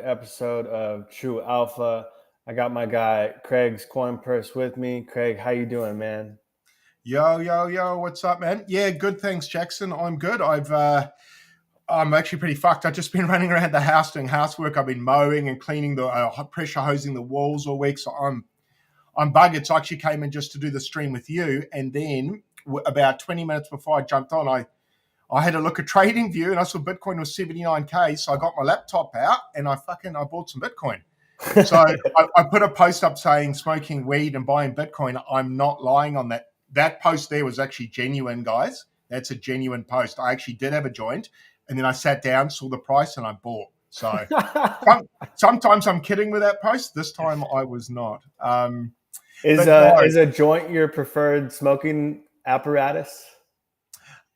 episode of True Alpha. I got my guy Craigscoinpurse with me. Craig, how you doing, man? Yo, what's up, man? Yeah, good, thanks, Jackson. I'm good. I'm actually pretty fucked. I've just been running around the house doing housework. I've been mowing and cleaning the pressure hosing the walls all week, so I'm buggered. So I actually came in just to do the stream with you, and then about 20 minutes before I jumped on, I had a look at TradingView and I saw Bitcoin was 79K. So I got my laptop out and I bought some Bitcoin. So I put a post up saying smoking weed and buying Bitcoin. I'm not lying on that. That post there was actually genuine, guys. That's a genuine post. I actually did have a joint, and then I sat down, saw the price, and I bought. So sometimes I'm kidding with that post. This time I was not. Is a joint your preferred smoking apparatus?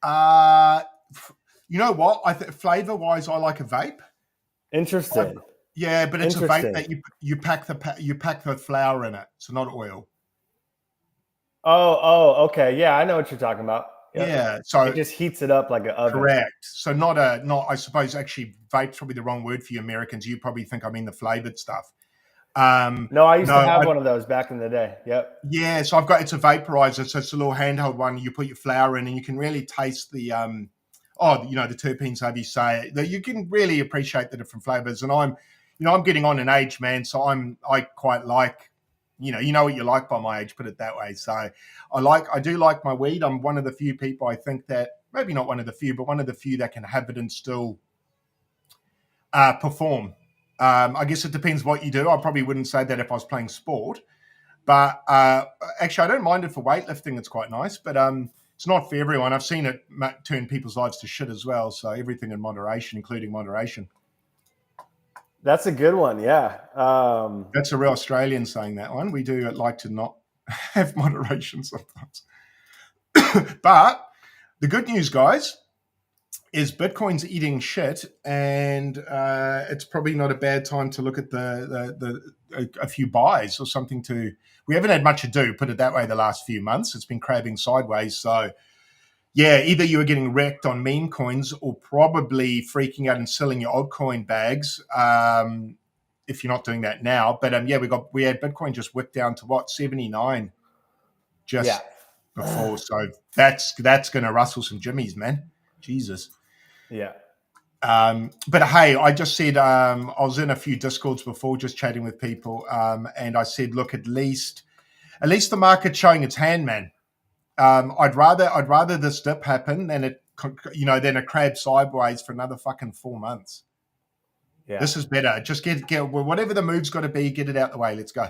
You know what? Flavor wise, I like a vape. Interesting. Yeah, but it's a vape that you pack the flour in it, so not oil. Oh, okay. Yeah, I know what you're talking about. Yep. Yeah, so it just heats it up like an oven. Correct. So not. I suppose actually, vape's probably the wrong word for you Americans. You probably think I mean the flavored stuff. No, I used to have one of those back in the day. Yep. Yeah, so it's a vaporizer. So it's a little handheld one. You put your flour in, and you can really taste the the terpenes, however you say it. You can really appreciate the different flavors. And I'm getting on in age, man. So I quite like, you know what you like by my age, put it that way. So I do like my weed. I'm one of the few people, I think, that maybe not one of the few, but one of the few that can have it and still perform. I guess it depends what you do. I probably wouldn't say that if I was playing sport, but actually I don't mind it for weightlifting. It's quite nice, but it's not for everyone. I've seen it turn people's lives to shit as well. So everything in moderation, including moderation. That's a good one. Yeah. That's a real Australian saying, that one. We do like to not have moderation sometimes. But the good news, guys, is Bitcoin's eating shit, and it's probably not a bad time to look at a few buys or something. We haven't had much ado, put it that way, the last few months. It's been crabbing sideways. So yeah, either you were getting wrecked on meme coins or probably freaking out and selling your altcoin bags if you're not doing that now. But we had Bitcoin just whipped down to what, 79 before. So that's going to rustle some jimmies, man. Jesus. Yeah. But hey, I just said I was in a few Discords before, just chatting with people, and I said, look, at least the market's showing its hand, man. I'd rather this dip happen than than a crab sideways for another fucking 4 months. Yeah. This is better. Just get whatever the move's got to be, get it out the way. Let's go.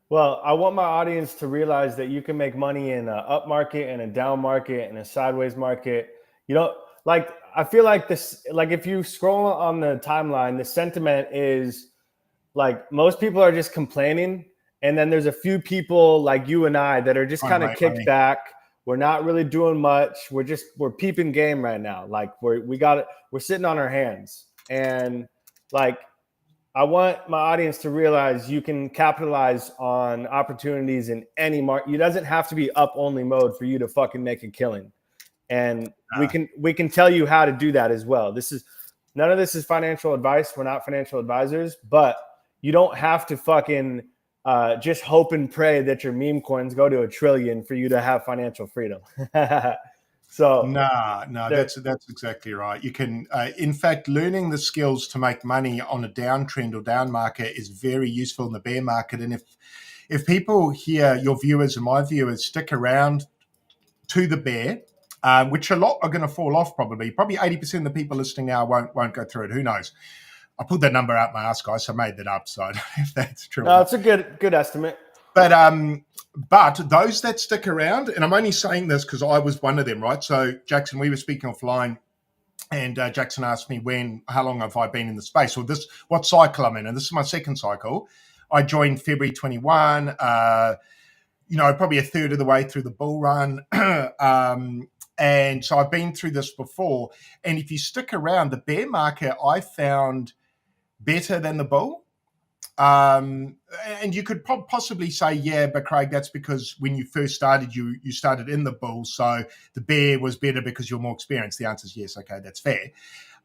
Well, I want my audience to realize that you can make money in an up market and a down market and a sideways market. I feel like this, like if you scroll on the timeline, the sentiment is like most people are just complaining. And then there's a few people like you and I that are just kind of kicked back. We're not really doing much. We're peeping game right now. Like we're sitting on our hands. And like, I want my audience to realize you can capitalize on opportunities in any market. It doesn't have to be up only mode for you to fucking make a killing. And we can tell you how to do that as well. None of this is financial advice. We're not financial advisors, but you don't have to fucking just hope and pray that your meme coins go to $1 trillion for you to have financial freedom. So no, that's exactly right. You can, in fact, learning the skills to make money on a downtrend or down market is very useful in the bear market. And if people here, your viewers and my viewers, stick around to the bear, which a lot are going to fall off probably 80% of the people listening now won't go through it. Who knows? I pulled that number out my ass, guys. So I made that up. So I don't know if that's true. No, it's a good estimate. But those that stick around, and I'm only saying this because I was one of them, right? So Jackson, we were speaking offline, and Jackson asked me how long have I been in the space, or what cycle I'm in, and this is my second cycle. I joined February 21. Probably a third of the way through the bull run. And so I've been through this before. And if you stick around, the bear market I found better than the bull. And you could possibly say, yeah, but Craig, that's because when you first started, you started in the bull. So the bear was better because you're more experienced. The answer is yes. Okay, that's fair.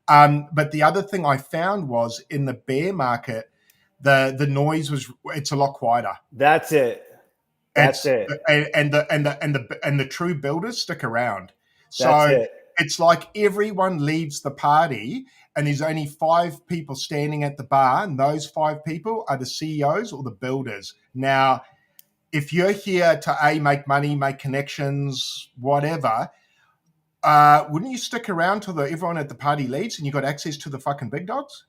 But the other thing I found was in the bear market, the noise it's a lot quieter. That's it. That's It's it. and the true builders stick around. That's So it. it's like everyone leaves the party and there's only 5 people standing at the bar, and those 5 people are the CEOs or the builders. Now, if you're here to make money, make connections, whatever, wouldn't you stick around till everyone at the party leaves and you got access to the fucking big dogs?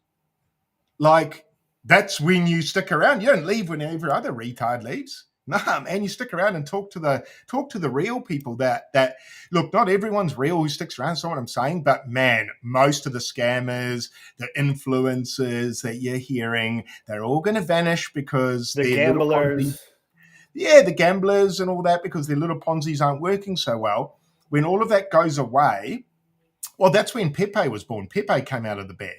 Like, that's when you stick around. You don't leave when every other retard leaves. Nah, man, you stick around and talk to the real people that look, not everyone's real who sticks around, that's not what I'm saying, but man, most of the scammers, the influencers that you're hearing, they're all gonna vanish because The they're little Ponzi. gamblers. Yeah, the gamblers and all that, because their little Ponzi's aren't working so well. When all of that goes away, well, that's when Pepe was born. Pepe came out of the bear.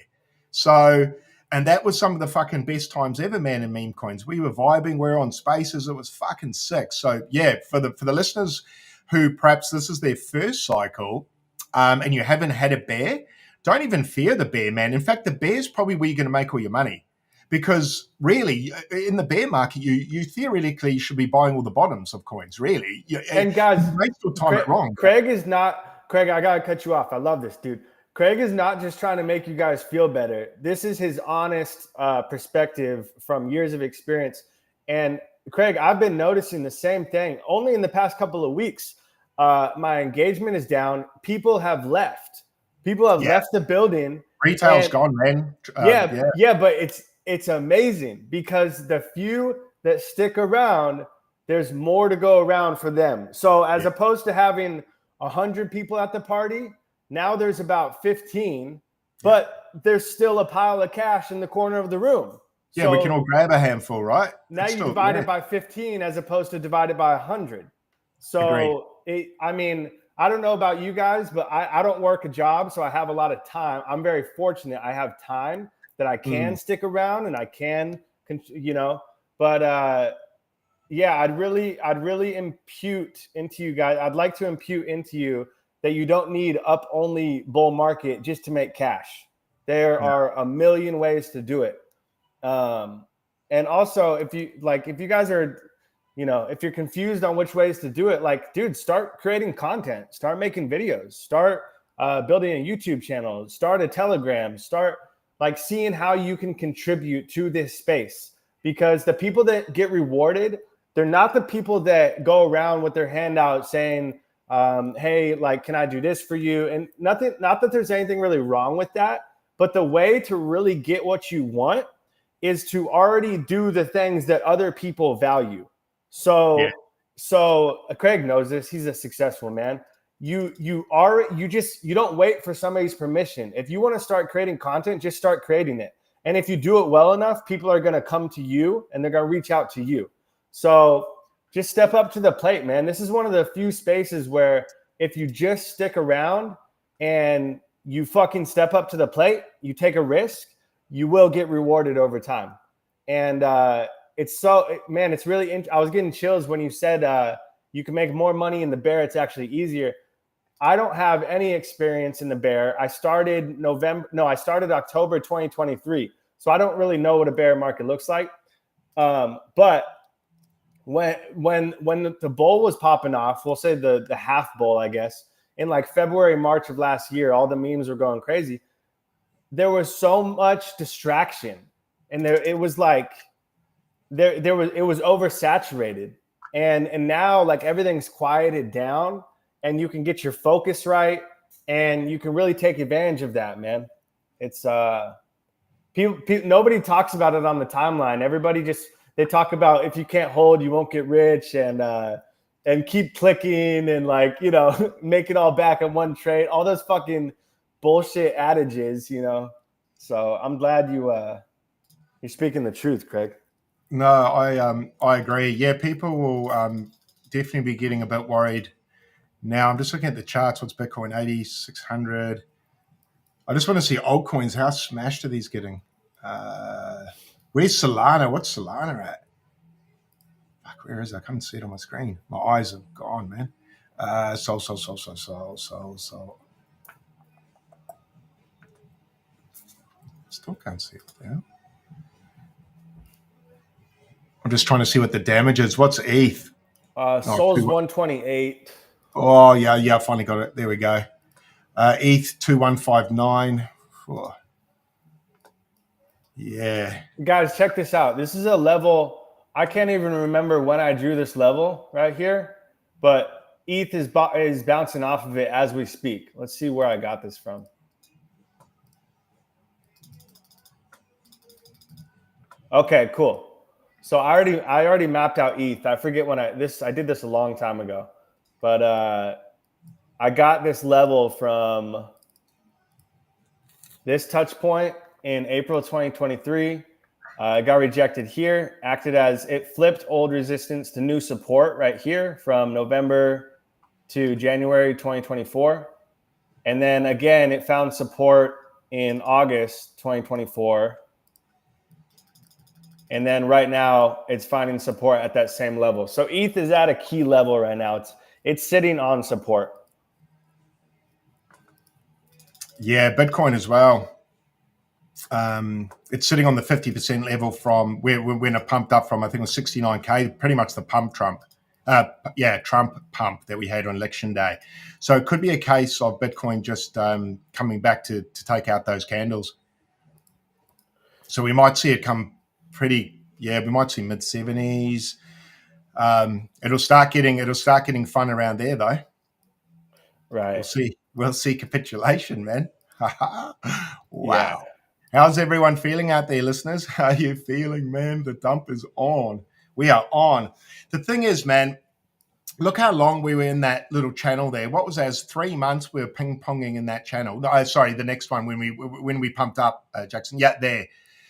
So, and that was some of the fucking best times ever, man, in meme coins. We were vibing, we were on spaces, it was fucking sick. So yeah, for the listeners who perhaps this is their first cycle, and you haven't had a bear, don't even fear the bear, man. In fact, the bear's probably where you're going to make all your money. Because really, in the bear market, you theoretically should be buying all the bottoms of coins. Really, And guys, you may still time it wrong. Craig is not. Craig, I gotta cut you off. I love this, dude. Craig is not just trying to make you guys feel better. This is his honest perspective from years of experience. And Craig, I've been noticing the same thing. Only in the past couple of weeks, my engagement is down. People have left. People have left the building. Retail's gone, man. Yeah, but it's amazing because the few that stick around, there's more to go around for them. So as opposed to having 100 people at the party, now there's about 15, but there's still a pile of cash in the corner of the room. Yeah, so we can all grab a handful, right? Now you divide it by 15 as opposed to divide it by 100. So I mean, I don't know about you guys, but I don't work a job, so I have a lot of time. I'm very fortunate. I have time that I can stick around and I can, but yeah, I'd really impute into you guys. I'd like to impute into you that you don't need up only bull market just to make cash. There are a million ways to do it. And also if you guys are, if you're confused on which ways to do it, like, dude, start creating content, start making videos, start building a YouTube channel, start a Telegram, start seeing how you can contribute to this space, because the people that get rewarded, they're not the people that go around with their hand out saying, hey, can I do this for you? And not that there's anything really wrong with that, but the way to really get what you want is to already do the things that other people value. So Craig knows this. He's a successful man. You don't wait for somebody's permission. If you want to start creating content, just start creating it. And if you do it well enough, people are going to come to you and they're going to reach out to you. So just step up to the plate, man. This is one of the few spaces where if you just stick around and you fucking step up to the plate, you take a risk, you will get rewarded over time. And it's really, I was getting chills when you said you can make more money in the bear. It's actually easier. I don't have any experience in the bear. I started October 2023. So I don't really know what a bear market looks like. But when the bull was popping off, we'll say the half bull, I guess, in February, March of last year, all the memes were going crazy. There was so much distraction, and it was oversaturated, and now everything's quieted down, and you can get your focus right, and you can really take advantage of that, man. It's nobody talks about it on the timeline. Everybody they talk about if you can't hold, you won't get rich, and keep clicking and make it all back in one trade. All those fucking bullshit adages, So I'm glad you're speaking the truth, Craig. No, I agree. Yeah, people will definitely be getting a bit worried now. I'm just looking at the charts. What's Bitcoin? 8,600. I just want to see altcoins. How smashed are these getting? Where's Solana? What's Solana at? Fuck, where is it? I can't see it on my screen. My eyes are gone, man. Sol. Still can't see it there. I'm just trying to see what the damage is. What's ETH? Sol's 128. Oh, yeah, I finally got it. There we go. ETH 2159. Oh. Yeah. Guys, check this out. This is a level. I can't even remember when I drew this level right here, but ETH is bouncing off of it as we speak. Let's see where I got this from. Okay, cool. So I already mapped out ETH. I forget when I did this a long time ago, but I got this level from this touch point in April 2023. It got rejected here, it flipped old resistance to new support right here from November to January 2024. And then again, it found support in August 2024. And then right now it's finding support at that same level. So ETH is at a key level right now. It's sitting on support. Yeah, Bitcoin as well. It's sitting on the 50% level from when it pumped up from, I think it was 69K, pretty much the Trump pump that we had on election day. So it could be a case of Bitcoin just coming back to take out those candles. So we might see it come we might see mid 70s. It'll start getting fun around there though. Right. We'll see capitulation, man. Wow. Yeah. How's everyone feeling out there, listeners? How are you feeling, man? The dump is on. We are on. The thing is, man, look how long we were in that little channel there. What was that? 3 months we were ping-ponging in that channel. No, sorry, the next one when we pumped up, Jackson. Yeah, there.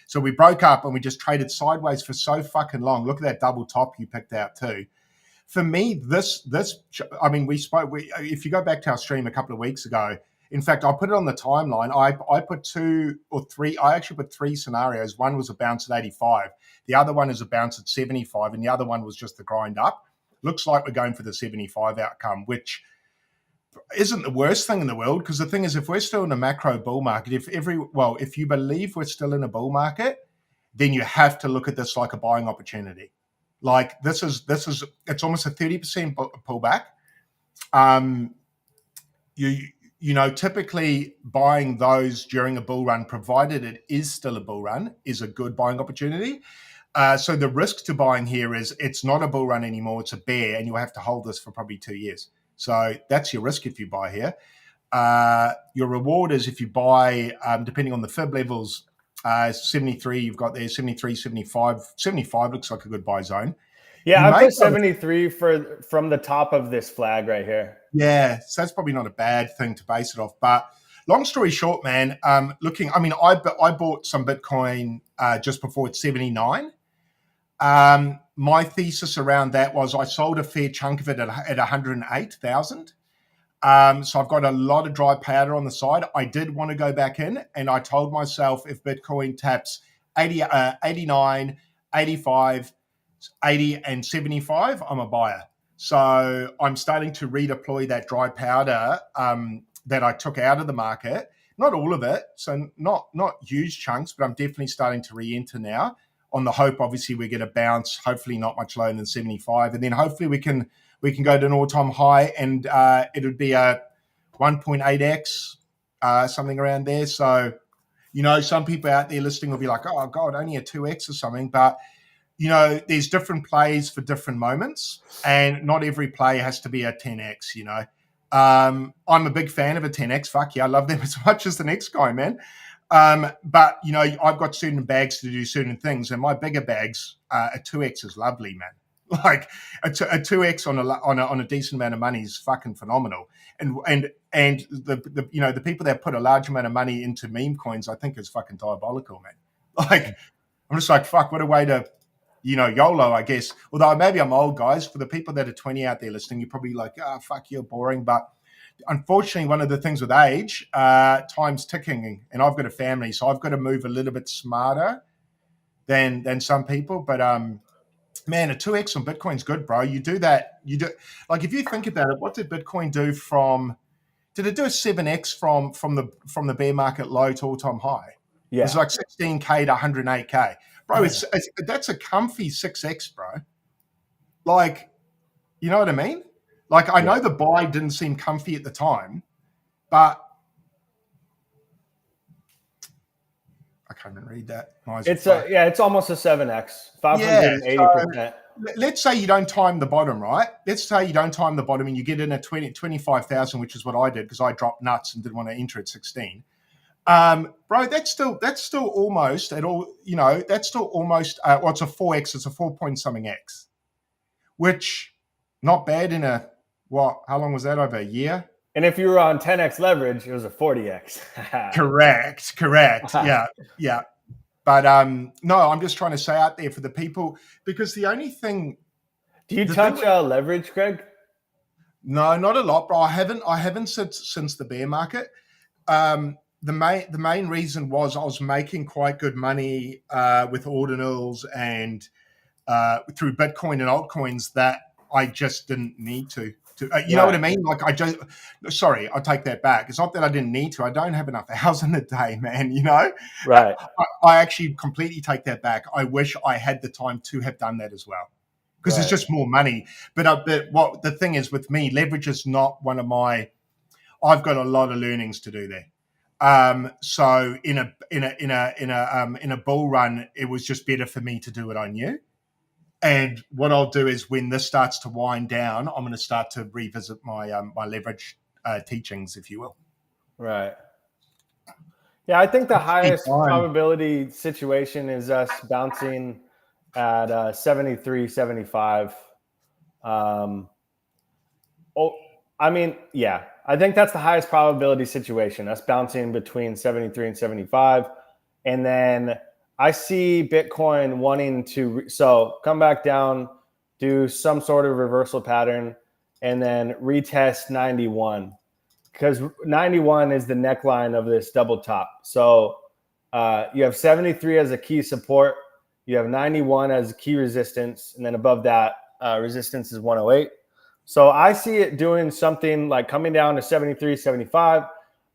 So we broke up and we just traded sideways for so fucking long. Look at that double top you picked out too. For me, if you go back to our stream a couple of weeks ago, in fact, I put it on the timeline. I put 2 or 3. I actually put 3 scenarios. One was a bounce at 85. The other one is a bounce at 75. And the other one was just the grind up. Looks like we're going for the 75 outcome, which isn't the worst thing in the world. Because the thing is, if we're still in a macro bull market, if you believe we're still in a bull market, then you have to look at this like a buying opportunity. Like it's almost a 30% pullback. Typically buying those during a bull run, provided it is still a bull run, is a good buying opportunity. So the risk to buying here is it's not a bull run anymore, it's a bear, and you'll have to hold this for probably 2 years. So that's your risk if you buy here. Your reward is if you buy, depending on the fib levels, 73 you've got there, 73, 75. 75 looks like a good buy zone. Yeah, I put 73 from the top of this flag right here. Yeah, so that's probably not a bad thing to base it off. But long story short, man, I bought some Bitcoin just before it's 79. My thesis around that was I sold a fair chunk of it at 108,000. So I've got a lot of dry powder on the side. I did want to go back in, and I told myself if Bitcoin taps 89, 85, 80, and 75, I'm a buyer. So I'm starting to redeploy that dry powder that I took out of the market. Not all of it, so not huge chunks, but I'm definitely starting to re-enter now on the hope, obviously, we get a bounce, hopefully not much lower than 75. And then hopefully we can go to an all-time high, and it would be a 1.8x, something around there. So, some people out there listening will be like, oh, God, only a 2x or something. But, there's different plays for different moments, and not every play has to be a 10x, I'm a big fan of a 10x. Fuck yeah, I love them as much as the next guy, man. But I've got certain bags to do certain things, and my bigger bags, a 2x is lovely, man. Like a 2x on a decent amount of money is fucking phenomenal. And the people that put a large amount of money into meme coins, I think is fucking diabolical, man. Like I'm just like, fuck, what a way to, YOLO, I guess. Although maybe I'm old, guys. For the people that are 20 out there listening, you're probably like, fuck, you're boring. But unfortunately, one of the things with age, time's ticking, and I've got a family, so I've got to move a little bit smarter than some people. But man, a 2x on Bitcoin's good, bro. You do that. Like if you think about it, what did Bitcoin do did it do a 7x from the bear market low to all-time high? It's Yeah. like 16K to 108K. Bro, that's a comfy 6X, bro. Like, you know what I mean? Like, I Yeah. know the buy didn't seem comfy at the time, but I can't even read that. It's almost a 7x, Yeah. So 580%. let's say you don't time the bottom, right? Let's say you don't time the bottom and you get in at 25,000, which is what I did because I dropped nuts and didn't want to enter at 16. Bro, that's still almost at all, that's still almost, it's a 4X, it's a 4 point something X, which not bad how long was that, over a year? And if you were on 10x leverage, it was a 40x. Correct. Yeah. Yeah. But no, I'm just trying to say out there for the people, because Do you the thing touch with, leverage, Craig? no, not a lot, bro. I haven't since the bear market. The main reason was I was making quite good money with ordinals and through Bitcoin and altcoins that I just didn't need to. You know what I mean? Like sorry, I'll take that back. It's not that I didn't need to. I don't have enough hours in the day, man. Right. I actually completely take that back. I wish I had the time to have done that as well, because it's just more money. But what the thing is with me, leverage is not one of my. I've got a lot of learnings to do there. So in a bull run, it was just better for me to do what I knew. And what I'll do is when this starts to wind down, I'm going to start to revisit my my leverage teachings, if you will. Right. Yeah, I think the highest probability situation is us bouncing at 73, 75. I think that's the highest probability situation, us bouncing between 73 and 75. And then I see Bitcoin wanting to come back down, do some sort of reversal pattern, and then retest 91, because 91 is the neckline of this double top. So you have 73 as a key support, you have 91 as a key resistance, and then above that resistance is 108. So I see it doing something like coming down to 73, 75.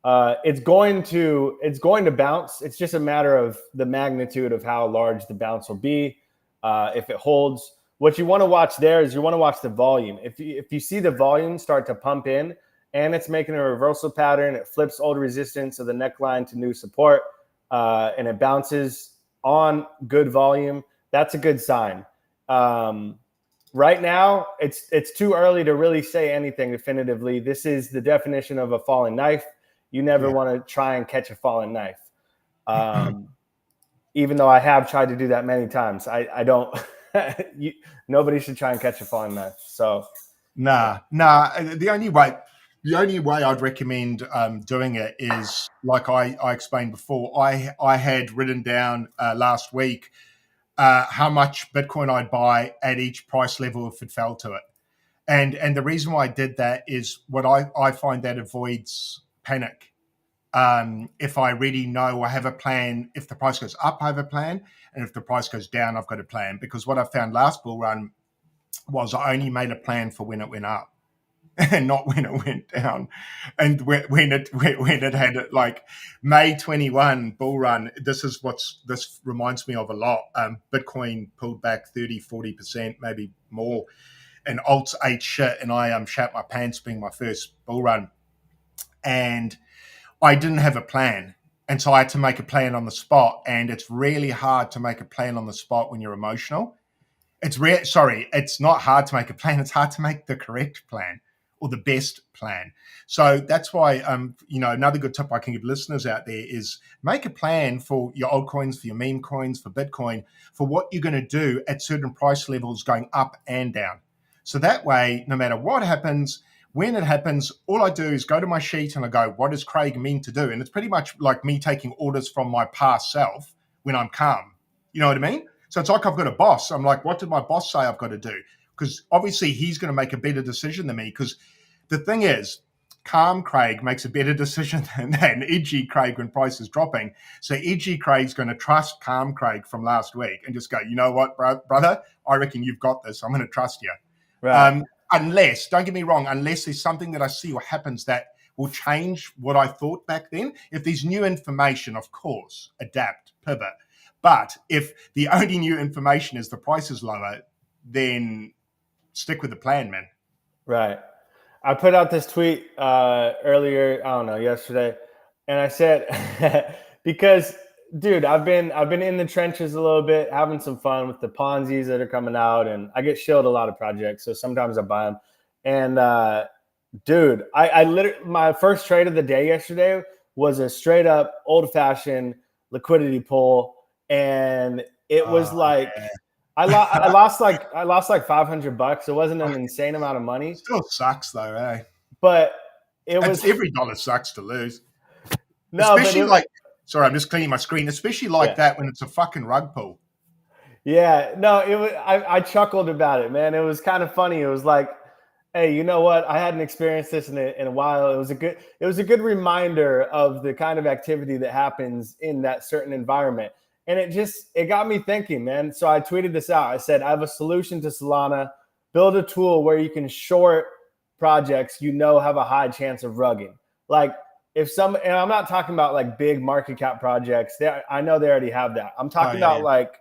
It's going to bounce. It's just a matter of the magnitude of how large the bounce will be. If it holds, what you want to watch there is you want to watch the volume. If you see the volume start to pump in and it's making a reversal pattern, it flips old resistance of the neckline to new support, and it bounces on good volume, that's a good sign. Right now, it's too early to really say anything definitively. This is the definition of a falling knife. You never want to try and catch a falling knife. Even though I have tried to do that many times, I don't. Nobody should try and catch a falling knife. So, nah. The only way I'd recommend doing it is like I explained before. I had written down last week how much Bitcoin I'd buy at each price level if it fell to it. And the reason why I did that is what I find that avoids panic. If I really know I have a plan, if the price goes up, I have a plan. And if the price goes down, I've got a plan. Because what I found last bull run was I only made a plan for when it went up and not when it went down. And when it had like May 21 bull run, this reminds me of a lot. Bitcoin pulled back 30, 40%, maybe more, and alts ate shit. And I shat my pants being my first bull run. And I didn't have a plan. And so I had to make a plan on the spot. And it's really hard to make a plan on the spot when you're emotional. It's not hard to make a plan. It's hard to make the correct plan or the best plan. So that's why, another good tip I can give listeners out there is make a plan for your altcoins, for your meme coins, for Bitcoin, for what you're going to do at certain price levels going up and down. So that way, no matter what happens, when it happens, all I do is go to my sheet and I go, what does Craig mean to do? And it's pretty much like me taking orders from my past self when I'm calm. You know what I mean? So it's like I've got a boss. I'm like, what did my boss say I've got to do? Because obviously he's going to make a better decision than me. Because the thing is, calm Craig makes a better decision than edgy Craig when price is dropping. So edgy Craig's going to trust calm Craig from last week and just go, you know what, brother, I reckon you've got this. I'm going to trust you. right. Unless, don't get me wrong, unless there's something that I see or happens that will change what I thought back then. If there's new information, of course, adapt, pivot. But if the only new information is the price is lower, then stick with the plan, man. Right. I put out this tweet earlier, I don't know, yesterday, and I said because, dude, I've been in the trenches a little bit, having some fun with the Ponzi's that are coming out, and I get shilled a lot of projects, so sometimes I buy them. And dude, I literally, my first trade of the day yesterday was a straight up old fashioned liquidity pull, and it was like. Yeah. I lost like $500. It wasn't an insane amount of money, Still sucks though, eh? but it was Every dollar sucks to lose. no, Especially sorry, I'm just cleaning my screen. Especially like that when it's a fucking rug pull. Yeah, no, it was. I chuckled about it, man. It was kind of funny. It was like, hey, you know what? I hadn't experienced this in a while. It was a good reminder of the kind of activity that happens in that certain environment. And it got me thinking, man. So I tweeted this out. I said, I have a solution to Solana. Build a tool where you can short projects have a high chance of rugging. Like and I'm not talking about like big market cap projects. I know they already have that. I'm talking about like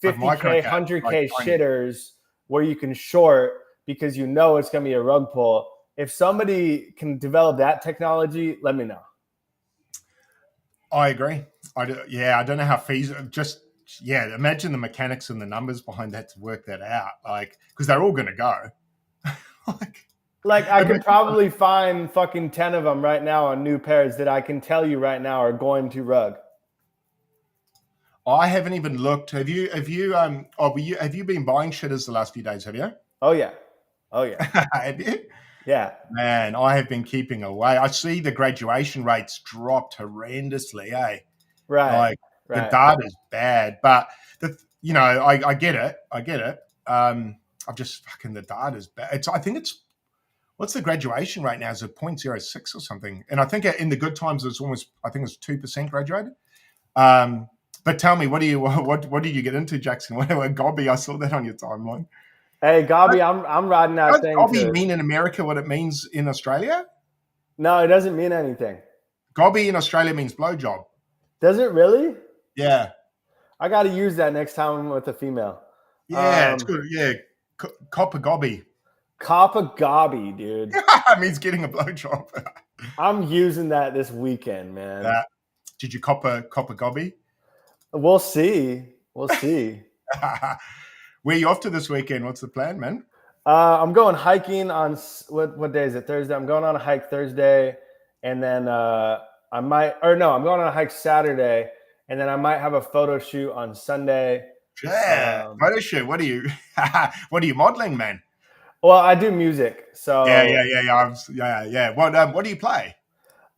50K, 100K shitters where you can short because it's going to be a rug pull. If somebody can develop that technology, let me know. I agree. I don't know how feasible. Imagine the mechanics and the numbers behind that to work that out. Like, because they're all going to go. I could probably find fucking 10 of them right now on new pairs that I can tell you right now are going to rug. I haven't even looked. Have you been buying shitters the last few days? Have you? Oh yeah. Have you? Yeah. Man, I have been keeping away. I see the graduation rates dropped horrendously, eh? Right. The data's bad, but I get it. I'm just fucking the data's bad. What's the graduation rate now? Is it 0.06 or something? And I think in the good times it's 2% graduated. But tell me, what did you get into, Jackson? What Gobby? I saw that on your timeline. Hey, Gobby, I'm riding that thing. Does Gobby mean in America what it means in Australia? No, it doesn't mean anything. Gobby in Australia means blowjob. Does it really? Yeah. I got to use that next time I'm with a female. Yeah, it's good. Yeah, copper Gobby. Copper Gobby, dude. It means getting a blowjob. I'm using that this weekend, man. Did you copper Gobby? We'll see. Where are you off to this weekend? What's the plan, man? I'm going hiking on what day is it? Thursday. I'm going on a hike Thursday, and then I'm going on a hike Saturday, and then I might have a photo shoot on Sunday. Yeah, photo shoot. What are you modeling, man? Well, I do music, so yeah. What do you play?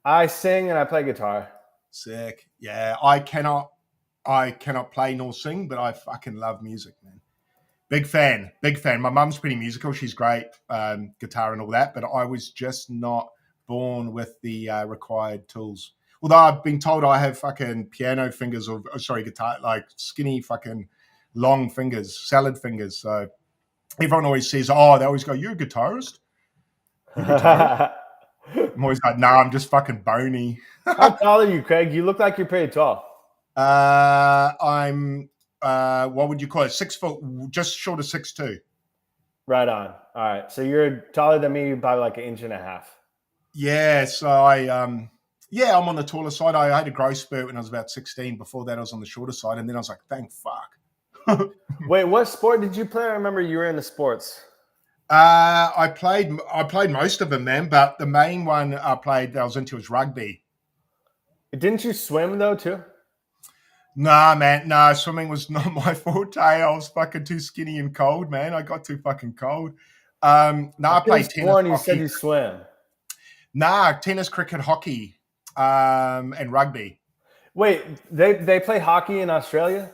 I sing and I play guitar. Sick. Yeah, I cannot play nor sing, but I fucking love music, man. Big fan. My mum's pretty musical. She's great, guitar and all that, but I was just not born with the required tools. Although I've been told I have fucking piano fingers guitar, like skinny fucking long fingers, salad fingers. So everyone always says, they always go, you're a guitarist? I'm always like, nah, I'm just fucking bony. How tall are you, Craig? You look like you're pretty tall. I'm what would you call it? 6 foot, just short of 6'2". Right on. All right. So you're taller than me by like 1.5 inches. Yeah. So I'm on the taller side. I had a growth spurt when I was about 16. Before that, I was on the shorter side. And then I was like, thank fuck. Wait, what sport did you play? I remember you were into sports. I played most of them, man. But the main one I was into was rugby. Didn't you swim though too? Nah, man. No, swimming was not my forte. I was fucking too skinny and cold, man. I got too fucking cold. I played tennis. You said you swim. Nah, tennis, cricket, hockey, and rugby. Wait, they play hockey in Australia?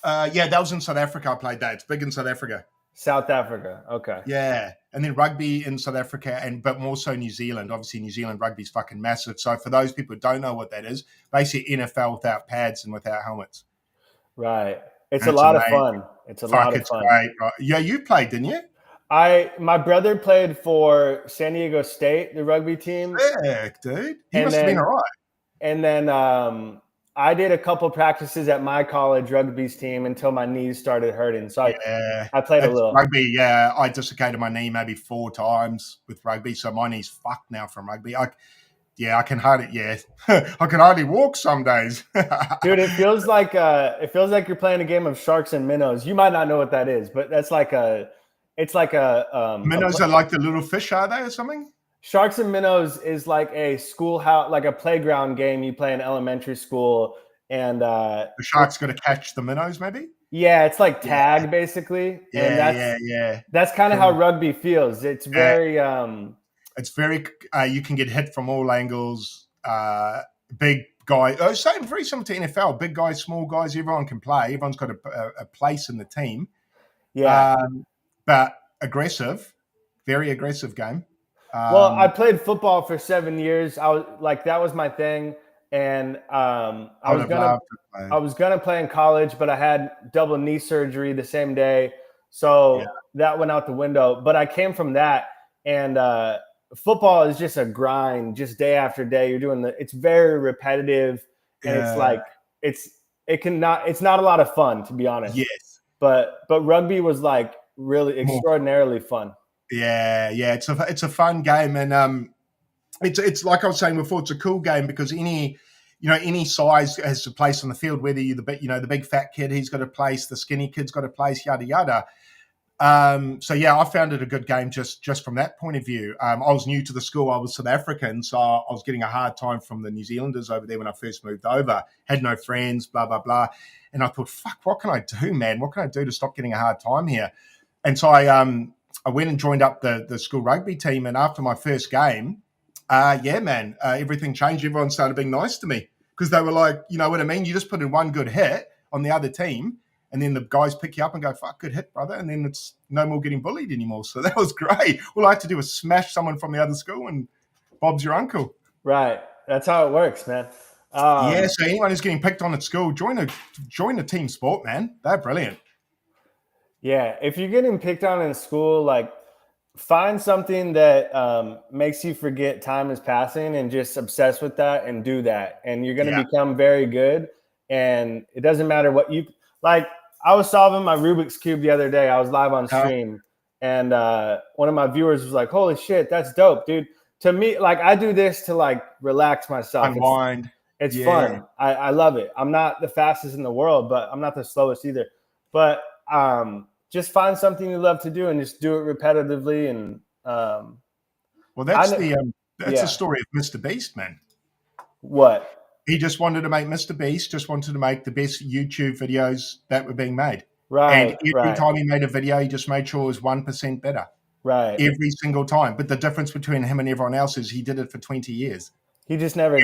Yeah, that was in South Africa. I played that. It's big in South Africa. South Africa. Okay. Yeah. And then rugby in South Africa, but more so New Zealand. Obviously, New Zealand rugby is fucking massive. So for those people who don't know what that is, basically NFL without pads and without helmets. Right. It's a lot of fun. It's a lot of fun. Great. Right? Yeah, you played, didn't you? My brother played for San Diego State, the rugby team, Sick, dude. He and must have been then all right. and then I did a couple practices at my college rugby's team until my knees started hurting. So Yeah. I played a It's little. rugby, yeah. I dislocated my knee maybe 4 times with rugby, so my knee's fucked now from rugby. I can hardly walk some days. Dude, it feels like you're playing a game of sharks and minnows. You might not know what that is, but that's like it's like Minnows are like the little fish, are they, or something? Sharks and Minnows is like a schoolhouse, like a playground game you play in elementary school, and The shark's got to catch the minnows, maybe? yeah, it's like Yeah. tag basically, and Yeah. that's kind of how rugby feels. It's very It's very, you can get hit from all angles. Big guy, very similar to NFL. Big guys, small guys, everyone can play. Everyone's got a place in the team. yeah. But aggressive, very aggressive game. Well, I played football for 7 years. I was like, that was my thing, and I was gonna play in college, but I had double knee surgery the same day, so that went out the window. But I came from that, and football is just a grind, just day after day. You're doing it's very repetitive, and it's like it's not a lot of fun, to be honest. Yes, but rugby was like really extraordinarily fun. Yeah, it's a fun game, and it's like I was saying before, it's a cool game because any size has a place on the field. Whether you're the big fat kid, he's got a place. The skinny kid's got a place. Yada yada. So yeah, I found it a good game just from that point of view. I was new to the school. I was South African, so I was getting a hard time from the New Zealanders over there when I first moved over. Had no friends, blah blah blah, and I thought, fuck, what can I do, man? What can I do to stop getting a hard time here? And so I went and joined up the school rugby team, and after my first game, everything changed. Everyone started being nice to me because they were like, you know what I mean? You just put in one good hit on the other team, and then the guys pick you up and go, fuck, good hit, brother. And then it's no more getting bullied anymore. So that was great. All I had to do was smash someone from the other school, and Bob's your uncle. Right. That's how it works, man. So anyone who's getting picked on at school, join a team sport, man. They're brilliant. Yeah, if you're getting picked on in school, like find something that makes you forget time is passing and just obsess with that and do that. And you're going to become very good. And it doesn't matter what you like. I was solving my Rubik's Cube the other day. I was live on stream, and one of my viewers was like, holy shit, that's dope, dude. To me, like I do this to like relax myself. Unwind. It's fun. I love it. I'm not the fastest in the world, but I'm not the slowest either. But just find something you love to do and just do it repetitively. And well, that's the story of Mr. Beast, man. What? He just wanted to make Mr. Beast, just wanted to make the best YouTube videos that were being made. Right. And every time he made a video, he just made sure it was 1% better. Right. Every single time. But the difference between him and everyone else is he did it for 20 years. He just never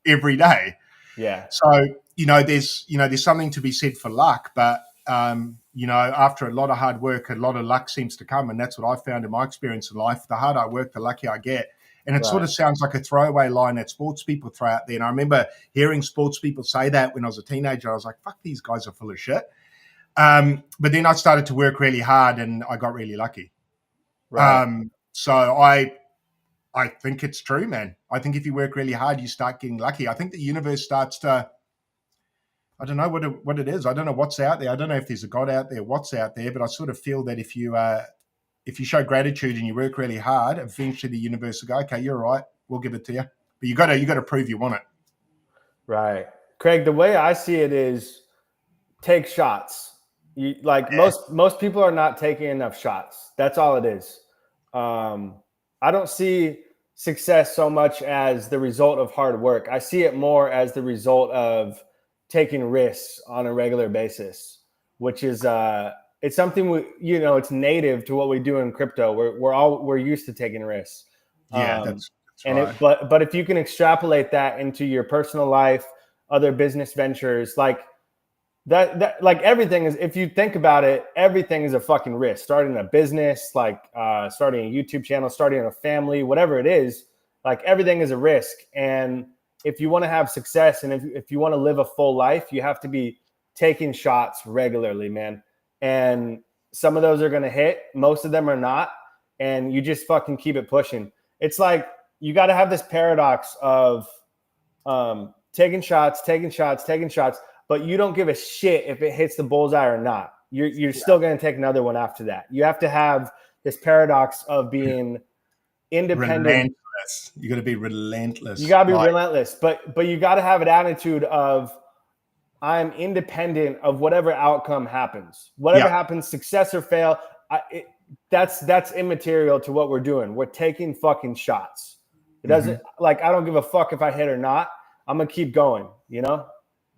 every day. Yeah. So, there's something to be said for luck, but after a lot of hard work, a lot of luck seems to come. And that's what I found in my experience in life. The harder I work, the luckier I get. And it sort of sounds like a throwaway line that sports people throw out there. And I remember hearing sports people say that when I was a teenager. I was like, fuck, these guys are full of shit. But then I started to work really hard and I got really lucky. Right. So I think it's true, man. I think if you work really hard, you start getting lucky. I think the universe starts to, I don't know what it is. I don't know what's out there. I don't know if there's a God out there, what's out there, but I sort of feel that if you show gratitude and you work really hard, eventually the universe will go, okay, you're right, we'll give it to you. But you got to prove you want it. Right. Craig, the way I see it is take shots. Most people are not taking enough shots. That's all it is. I don't see success so much as the result of hard work. I see it more as the result of taking risks on a regular basis, which is it's something it's native to what we do in crypto. We're used to taking risks. Yeah, that's right. But if you can extrapolate that into your personal life, other business ventures, like everything is, if you think about it, everything is a fucking risk. Starting a business, starting a YouTube channel, starting a family, whatever it is, like everything is a risk. And if you want to have success and if you want to live a full life, you have to be taking shots regularly, man. And some of those are going to hit. Most of them are not. And you just fucking keep it pushing. It's like you got to have this paradox of taking shots, but you don't give a shit if it hits the bullseye or not. You're still going to take another one after that. You have to have this paradox of being independent. Relentless. You got to be relentless. You got to be relentless, but you got to have an attitude of I'm independent of whatever outcome happens. Whatever happens, success or fail, that's immaterial to what we're doing. We're taking fucking shots. It doesn't like I don't give a fuck if I hit or not. I'm gonna keep going. You know.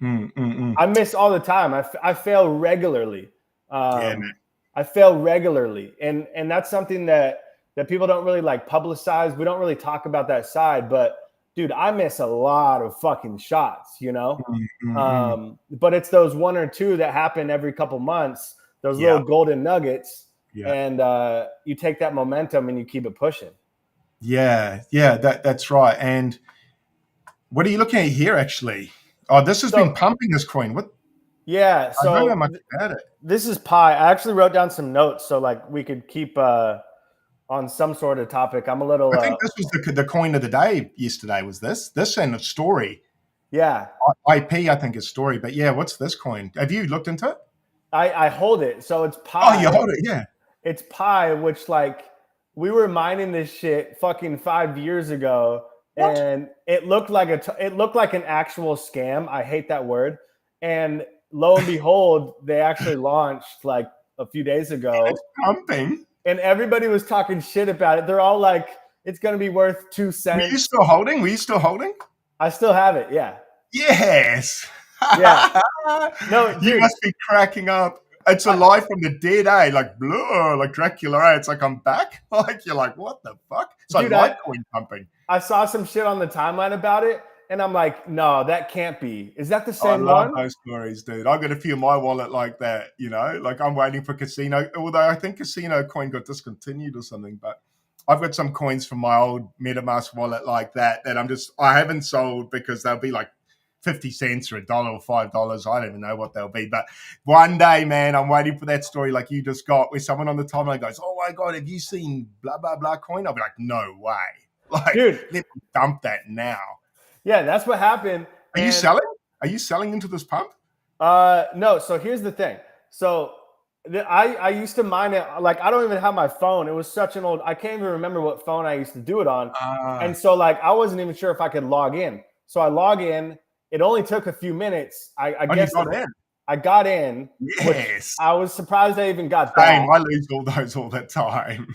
I miss all the time. I fail regularly. Man. I fail regularly, and that's something that people don't really like publicize. We don't really talk about that side, but dude, I miss a lot of fucking shots, you know? But it's those one or two that happen every couple months, those little golden nuggets, and you take that momentum and you keep it pushing. Yeah, that's right. And what are you looking at here, actually? Oh, this has been pumping, this coin. What? Yeah, so I don't know much about it. This is Pi. I actually wrote down some notes so like we could keep on some sort of topic. I'm a little. I think this was the coin of the day yesterday. Was this and a story? Yeah, IP. I think is story. But yeah, what's this coin? Have you looked into it? I hold it. So it's Pi. Oh, you hold it. Yeah. It's Pi, which like we were mining this shit fucking 5 years ago, and it looked like an actual scam. I hate that word. And lo and behold, they actually launched like a few days ago. It's pumping. And everybody was talking shit about it. They're all like, it's going to be worth 2 cents. Were you still holding? I still have it, yeah. Yes. Yeah. No, dude. You must be cracking up. It's alive from the dead, eh? Like, blur, like Dracula, eh? It's like, I'm back. Like, you're like, what the fuck? It's like Litecoin pumping. I saw some shit on the timeline about it, and I'm like, no, that can't be. Is that the same one? I love those stories, dude. I've got a few in my wallet like that, you know? Like, I'm waiting for Casino, although I think Casino coin got discontinued or something, but I've got some coins from my old MetaMask wallet like that I haven't sold because they'll be like 50 cents or $1 or $5. I don't even know what they'll be. But one day, man, I'm waiting for that story like you just got where someone on the timeline goes, oh my God, have you seen blah, blah, blah coin? I'll be like, no way. Like, dude, let me dump that now. Yeah, that's what happened. Are you selling? Are you selling into this pump? No. So here's the thing. So I used to mine it. Like, I don't even have my phone. It was such an old, I can't even remember what phone I used to do it on. And so like, I wasn't even sure if I could log in. So I log in. It only took a few minutes. I guess I got in. Yes. I was surprised I even got that. Same. I lose all those all the time.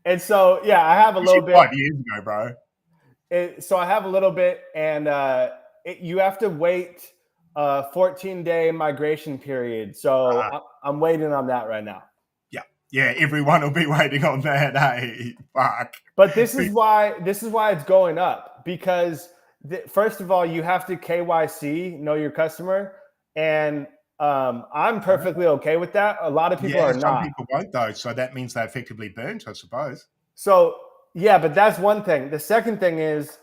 And so, yeah, I have a little bit. 5 years ago, bro. So I have a little bit, and you have to wait a 14-day migration period. So I'm waiting on that right now. Yeah, everyone will be waiting on that. Hey, fuck. But this is why it's going up, because first of all, you have to KYC, know your customer, and I'm perfectly okay with that. A lot of people are not. Some people won't though, so that means they're effectively burnt, I suppose. So yeah, but that's one thing. The second thing is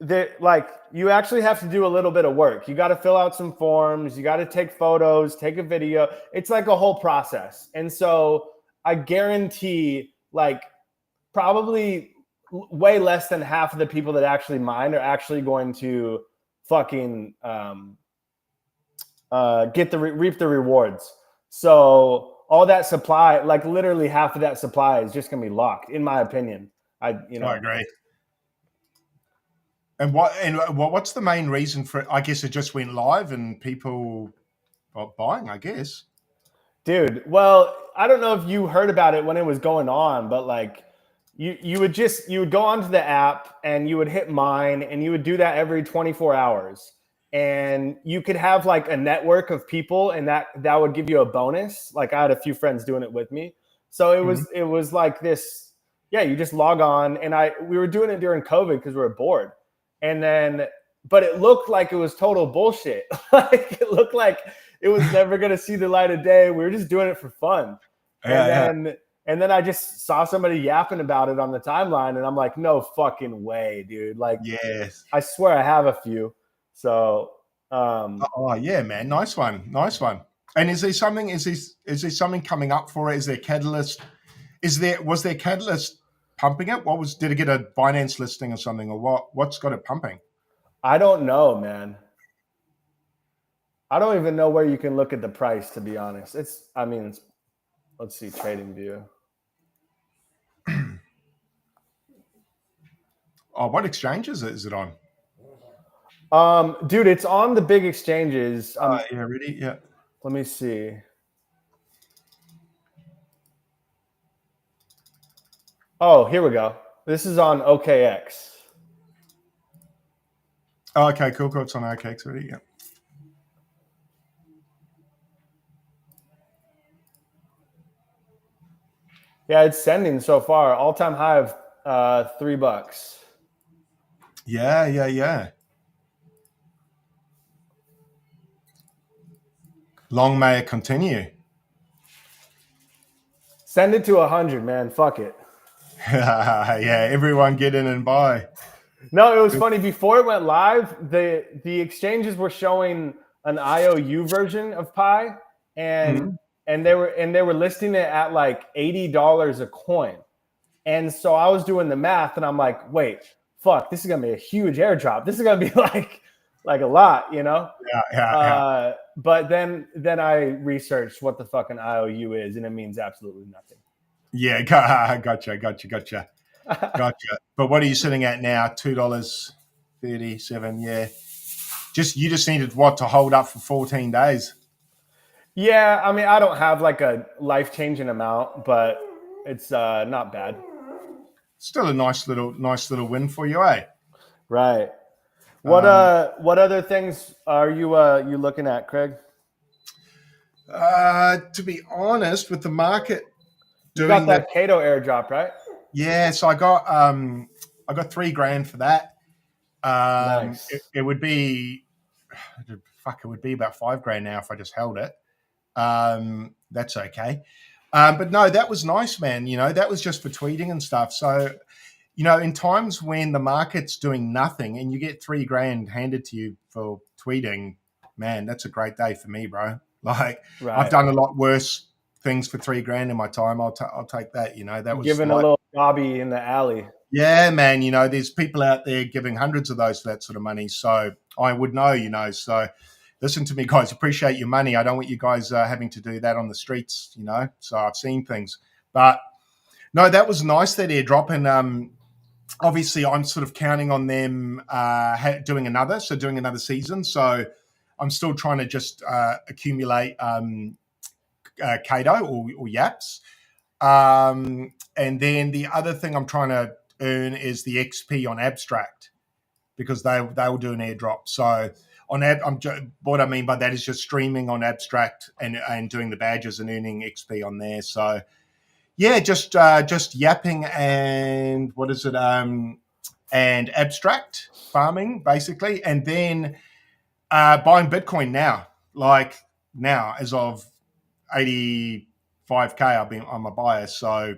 that like you actually have to do a little bit of work. You got to fill out some forms. You got to take photos, take a video. It's like a whole process. And so I guarantee like probably way less than half of the people that actually mine are actually going to fucking reap the rewards. So all that supply, like literally half of that supply is just gonna be locked, in my opinion. I agree. And what's the main reason for it? I guess it just went live and people are buying, I guess. Dude, well, I don't know if you heard about it when it was going on, but like you would go onto the app and you would hit mine, and you would do that every 24 hours. And you could have like a network of people, and that would give you a bonus. Like I had a few friends doing it with me. So it was like this, yeah, you just log on, and we were doing it during COVID because we were bored. And then, but it looked like it was total bullshit. Like it looked like it was never going to see the light of day. We were just doing it for fun. And then I just saw somebody yapping about it on the timeline, and I'm like, no fucking way, dude. Like, yes, I swear I have a few. So, oh yeah, man, nice one. And is there something? Is there something coming up for it? Is there catalyst? Was there catalyst pumping it? Did it get a Binance listing or something, or what? What's got it pumping? I don't know, man. I don't even know where you can look at the price, to be honest. Let's see, trading view. Oh, what exchange is it on? Dude, it's on the big exchanges. Yeah, really? Yeah. Let me see. Oh, here we go. This is on OKX. Oh, okay, cool. It's on OKX already. Yeah. Yeah, it's sending so far. All-time high of $3. Yeah. Long may it continue. Send it to 100, man. Fuck it. Yeah, everyone get in and buy. No, it was funny. Before it went live, the exchanges were showing an IOU version of Pi, and they were listing it at like $80 a coin. And so I was doing the math, and I'm like, wait, fuck, this is gonna be a huge airdrop. This is gonna be like a lot, you know? Yeah. But then I researched what the fucking IOU is, and it means absolutely nothing. Yeah, gotcha. But what are you sitting at now? $2.37. Yeah. You just needed to hold up for 14 days. Yeah, I mean, I don't have like a life-changing amount, but it's not bad. Still a nice little win for you, eh? Right. What other things are you looking at, Craig? To be honest, with the market you got that Cato airdrop, right? Yeah, so I got $3,000 for that. Nice. It would be about $5,000 now if I just held it. That's okay. But no, that was nice, man. You know, that was just for tweeting and stuff. So, you know, in times when the market's doing nothing and you get $3,000 handed to you for tweeting, man, that's a great day for me, bro. Like, right. I've done a lot worse things for $3,000 in my time. I'll take that. You know, that was giving a little Bobby in the alley. Yeah, man. You know, there's people out there giving hundreds of those for that sort of money. So I would know, you know. So listen to me, guys. Appreciate your money. I don't want you guys having to do that on the streets, you know. So I've seen things, but no, that was nice, that airdrop. And obviously, I'm sort of counting on them doing another season. So I'm still trying to just accumulate Cato or Yaps. And then the other thing I'm trying to earn is the XP on Abstract, because they will do an airdrop. So what I mean by that is just streaming on Abstract and doing the badges and earning XP on there. So yeah, just yapping and and Abstract farming basically, and then buying Bitcoin now. Like now, as of 85K, I'm a buyer. So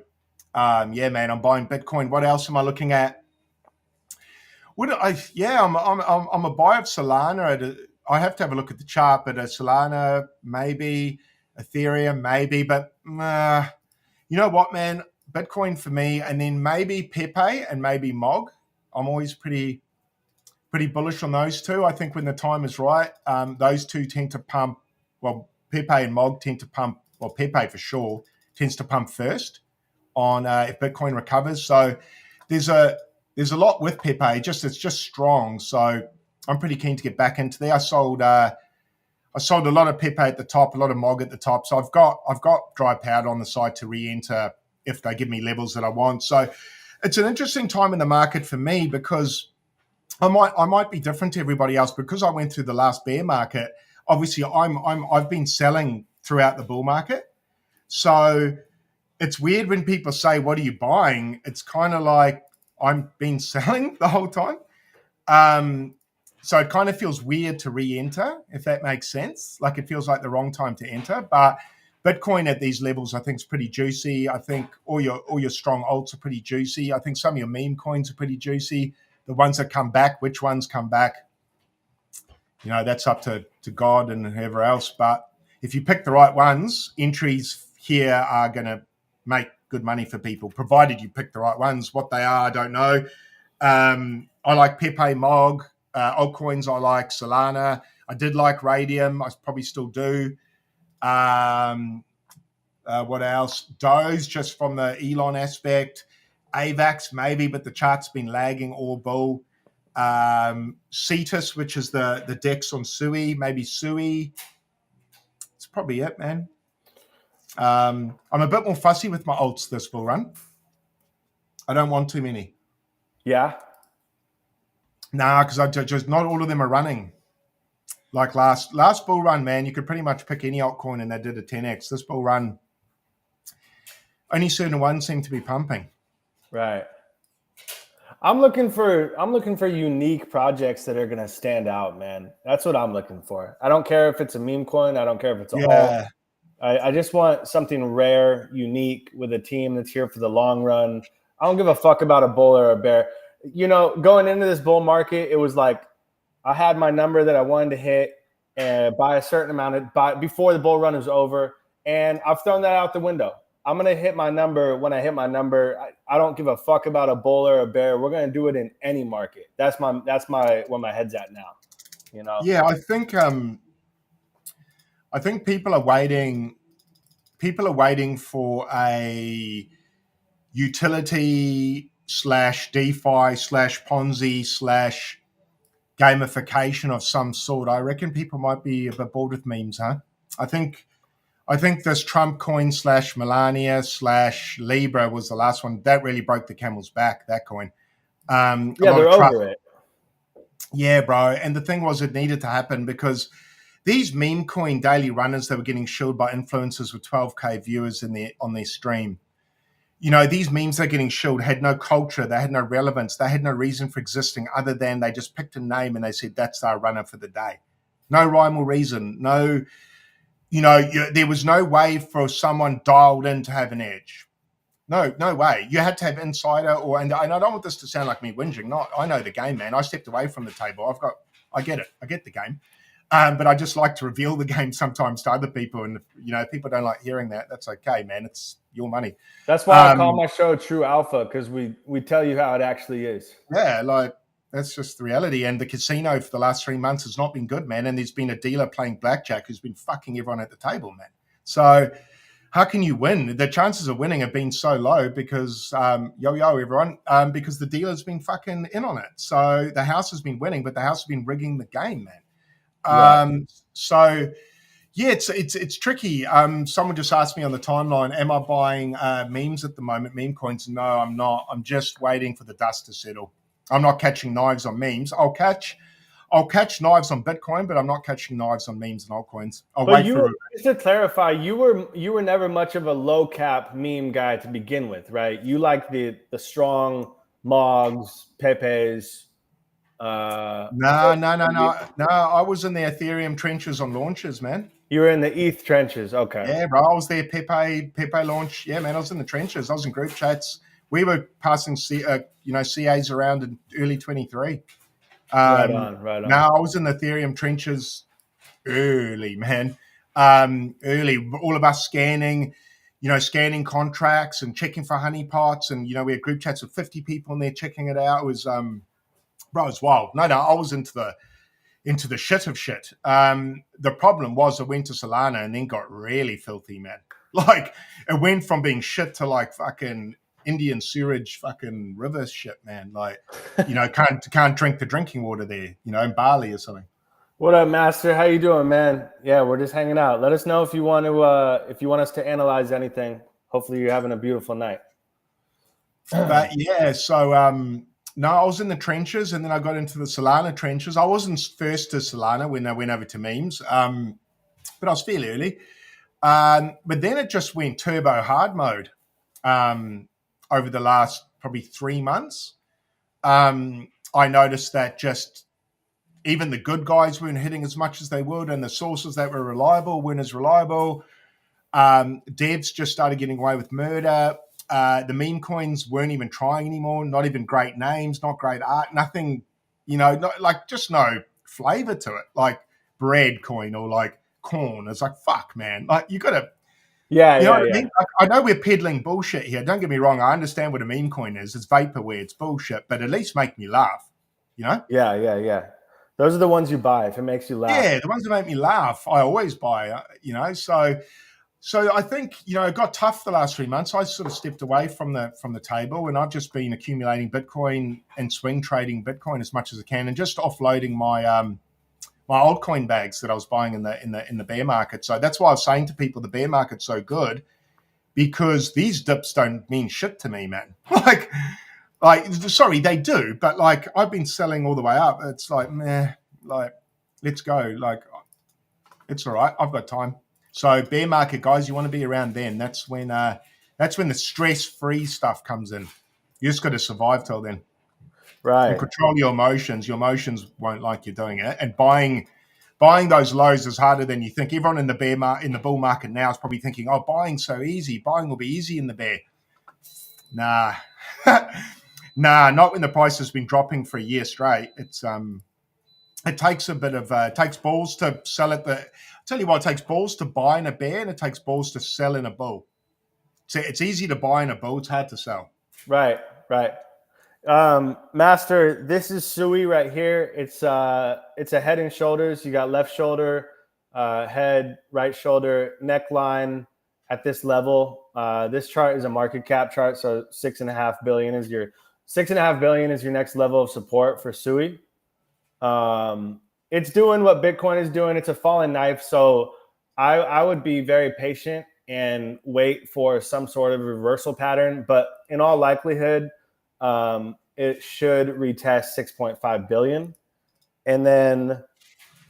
yeah, man, I'm buying Bitcoin. What else am I looking at? I'm a buyer of Solana. I have to have a look at the chart, but Solana maybe, Ethereum maybe, but you know what, man? Bitcoin for me, and then maybe Pepe and maybe Mog. I'm always pretty bullish on those two. I think when the time is right, those two tend to pump. Well, Pepe and Mog tend to pump. Well, Pepe for sure tends to pump first on if Bitcoin recovers. So there's a lot with Pepe. It's just strong. So I'm pretty keen to get back into there. I sold a lot of Pepe at the top, a lot of Mog at the top. So I've got dry powder on the side to re-enter if they give me levels that I want. So it's an interesting time in the market for me, because I might be different to everybody else because I went through the last bear market. Obviously, I've been selling throughout the bull market. So it's weird when people say, "What are you buying?" It's kind of like I've been selling the whole time. So it kind of feels weird to re-enter, if that makes sense. Like it feels like the wrong time to enter. But Bitcoin at these levels, I think, is pretty juicy. I think all your strong alts are pretty juicy. I think some of your meme coins are pretty juicy. The ones that come back, which ones come back, you know, that's up to God and whoever else. But if you pick the right ones, entries here are going to make good money for people, provided you pick the right ones. What they are, I don't know. I like Pepe Mog. Altcoins, I like Solana. I did like Radium. I probably still do. What else? Doge, just from the Elon aspect. AVAX, maybe, but the chart's been lagging all bull. Cetus, which is the DEX on Sui, maybe Sui. It's probably it, man. I'm a bit more fussy with my alts this bull run. I don't want too many. Yeah. Nah, because I just not all of them are running. Like last bull run, man, you could pretty much pick any altcoin and they did a 10x. This bull run, only certain ones seem to be pumping. Right. I'm looking for unique projects that are gonna stand out, man. That's what I'm looking for. I don't care if it's a meme coin. I don't care if it's a alt. I just want something rare, unique, with a team that's here for the long run. I don't give a fuck about a bull or a bear. You know, going into this bull market, it was like I had my number that I wanted to hit and by a certain amount before the bull run was over, and I've thrown that out the window. I'm gonna hit my number when I hit my number. I don't give a fuck about a bull or a bear. We're gonna do it in any market. That's where my head's at now. You know? Yeah, I think people are waiting. People are waiting for a utility / DeFi / Ponzi / gamification of some sort. I reckon people might be a bit bored with memes, huh? I think this Trump coin / Melania / Libra was the last one. That really broke the camel's back, that coin. Yeah, they're over it. Yeah, bro. And the thing was, it needed to happen because these meme coin daily runners that were getting shilled by influencers with 12K viewers on their stream. You know, these memes they're getting shilled had no culture. They had no relevance. They had no reason for existing other than they just picked a name and they said, that's our runner for the day. No rhyme or reason. No, there was no way for someone dialed in to have an edge. No way. You had to have insider and I don't want this to sound like me whinging. No, I know the game, man. I stepped away from the table. I get it. I get the game. But I just like to reveal the game sometimes to other people. And, if people don't like hearing that, that's okay, man. It's your money. That's why I call my show True Alpha, because we tell you how it actually is. Yeah, like that's just the reality. And the casino for the last 3 months has not been good, man. And there's been a dealer playing blackjack who's been fucking everyone at the table, man. So how can you win? The chances of winning have been so low because, everyone, because the dealer's been fucking in on it. So the house has been winning, but the house has been rigging the game, man. Right. So yeah, it's tricky. Someone just asked me on the timeline, am I buying memes at the moment, meme coins? No, I'm not. I'm just waiting for the dust to settle. I'm not catching knives on memes. I'll catch knives on Bitcoin, but I'm not catching knives on memes and altcoins. Just to clarify, you were never much of a low cap meme guy to begin with, right? You like the strong Mogs, Pepes. No. I was in the Ethereum trenches on launches, man. You were in the ETH trenches, okay? Yeah, bro. I was there. Pepe launch. Yeah, man. I was in the trenches. I was in group chats. We were passing CAs around in early 23. Right on. No, I was in the Ethereum trenches early, man. Early. All of us scanning contracts and checking for honeypots, and we had group chats with 50 people in there checking it out. It was bro, it's wild. No, I was into the shit of shit. The problem was I went to Solana and then got really filthy, man. Like it went from being shit to like fucking Indian sewage, fucking river shit, man. Like, can't drink the drinking water there, in Bali or something. What up, Master? How you doing, man? Yeah, we're just hanging out. Let us know if you want us to analyze anything. Hopefully you're having a beautiful night. But yeah, so no, I was in the trenches and then I got into the Solana trenches. I wasn't first to Solana when I went over to memes, but I was fairly early. But then it just went turbo hard mode over the last probably 3 months. I noticed that just even the good guys weren't hitting as much as they would, and the sources that were reliable weren't as reliable. Devs just started getting away with murder. The meme coins weren't even trying anymore, not even great names, not great art, nothing, just no flavor to it, like bread coin or like corn. It's like, fuck, man. Like, you got to, Yeah, you know yeah, what I yeah. mean? Like, I know we're peddling bullshit here. Don't get me wrong. I understand what a meme coin is. It's vaporware. It's bullshit, but at least make me laugh, you know? Yeah, yeah, yeah. Those are the ones you buy if it makes you laugh. Yeah, the ones that make me laugh, I always buy, you know? So I think, you know, it got tough the last 3 months. I sort of stepped away from the table, and I've just been accumulating Bitcoin and swing trading Bitcoin as much as I can, and just offloading my my altcoin bags that I was buying in the bear market. So that's why I was saying to people the bear market's so good, because these dips don't mean shit to me, man. like sorry, they do, but like I've been selling all the way up. It's like, meh, like let's go. Like it's all right. I've got time. So bear market, guys, you want to be around then. That's when the stress-free stuff comes in. You just got to survive till then. Right. And control your emotions. Your emotions won't like you doing it. And buying those lows is harder than you think. Everyone in the bull market now is probably thinking, "Oh, buying's so easy. Buying will be easy in the bear." Nah, nah, not when the price has been dropping for a year straight. It takes a bit of it takes balls to sell it. Tell you what, it takes balls to buy in a bear, and it takes balls to sell in a bull. So it's easy to buy in a bull. It's hard to sell. Right, right. Master, this is Sui right here. It's a head and shoulders. You got left shoulder, head, right shoulder, neckline at this level. This chart is a market cap chart, so 6.5 billion is your next level of support for Sui. It's doing what Bitcoin is doing. It's a falling knife, so I would be very patient and wait for some sort of reversal pattern. But in all likelihood, it should retest 6.5 billion. And then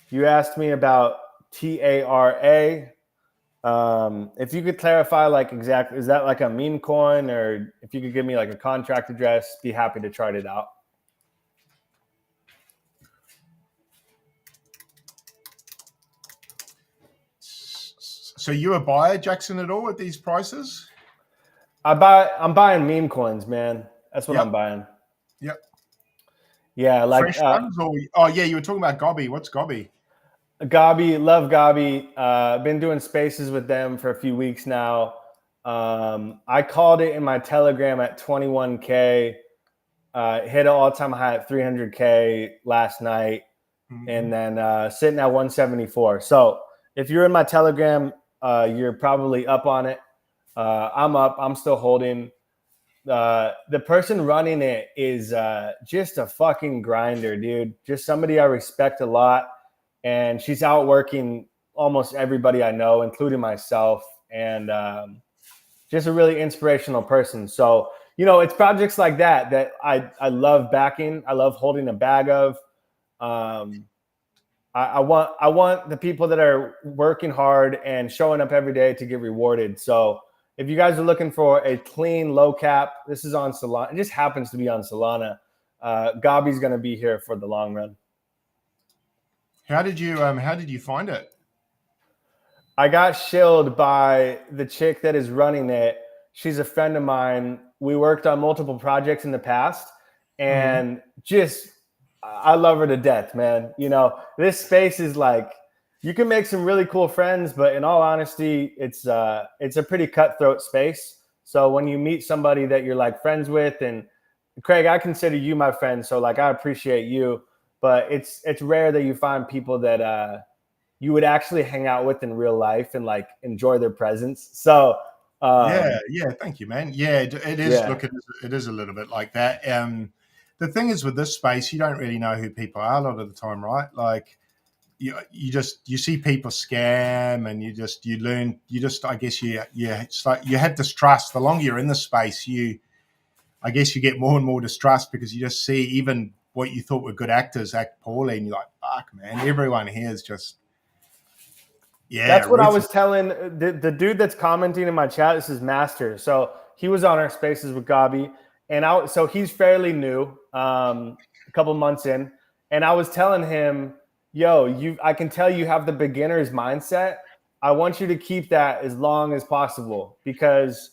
you asked me about TARA. If you could clarify, like, exactly, is that like a meme coin, or if you could give me like a contract address, be happy to chart it out. So you a buyer, Jackson, at all at these prices? I'm buying meme coins, man. That's what I'm buying. Yep. Yeah, like Fresh ones, or oh yeah, you were talking about Gobby. What's Gobby? Gabi, love Gabi. Been doing spaces with them for a few weeks now. I called it in my Telegram at 21K. Hit an all-time high at 300K last night, and then sitting at 174. So if you're in my Telegram, you're probably up on it. I'm up. I'm still holding. The person running it is just a fucking grinder, dude. Just somebody I respect a lot. And she's out working almost everybody I know, including myself, and just a really inspirational person. So, you know, it's projects like that I love backing. I love holding a bag of. I want the people that are working hard and showing up every day to get rewarded. So if you guys are looking for a clean, low cap, this is on Solana. It just happens to be on Solana. Gabi's going to be here for the long run. How did you find it? I got shilled by the chick that is running it. She's a friend of mine. We worked on multiple projects in the past, and just I love her to death, man. You know, this space is like, you can make some really cool friends, but in all honesty, it's a pretty cutthroat space. So when you meet somebody that you're like friends with, and Craig, I consider you my friend, so like I appreciate you. But it's rare that you find people that you would actually hang out with in real life and like enjoy their presence. So yeah, thank you, man. Yeah, it is. Yeah. Look, it is a little bit like that. The thing is with this space, you don't really know who people are a lot of the time, right? Like you see people scam, and you learn. I guess it's like you have distrust. The longer you're in the space, I guess you get more and more distrust, because you just see even what you thought were good actors act poorly, and you're like, fuck, man, everyone here is just, yeah. That's what I was telling the dude that's commenting in my chat. This is Master. So he was on our spaces with Gabi, and so he's fairly new, a couple months in, and I was telling him, yo, I can tell you have the beginner's mindset. I want you to keep that as long as possible, because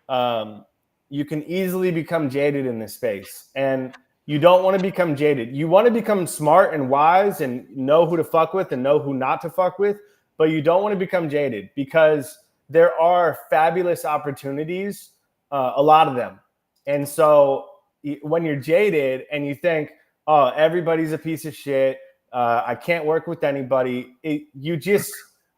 you can easily become jaded in this space, and you don't want to become jaded. You want to become smart and wise and know who to fuck with and know who not to fuck with. but you don't want to become jaded because there are fabulous opportunities, a lot of them. And so when you're jaded and you think, oh, everybody's a piece of shit, I can't work with anybody,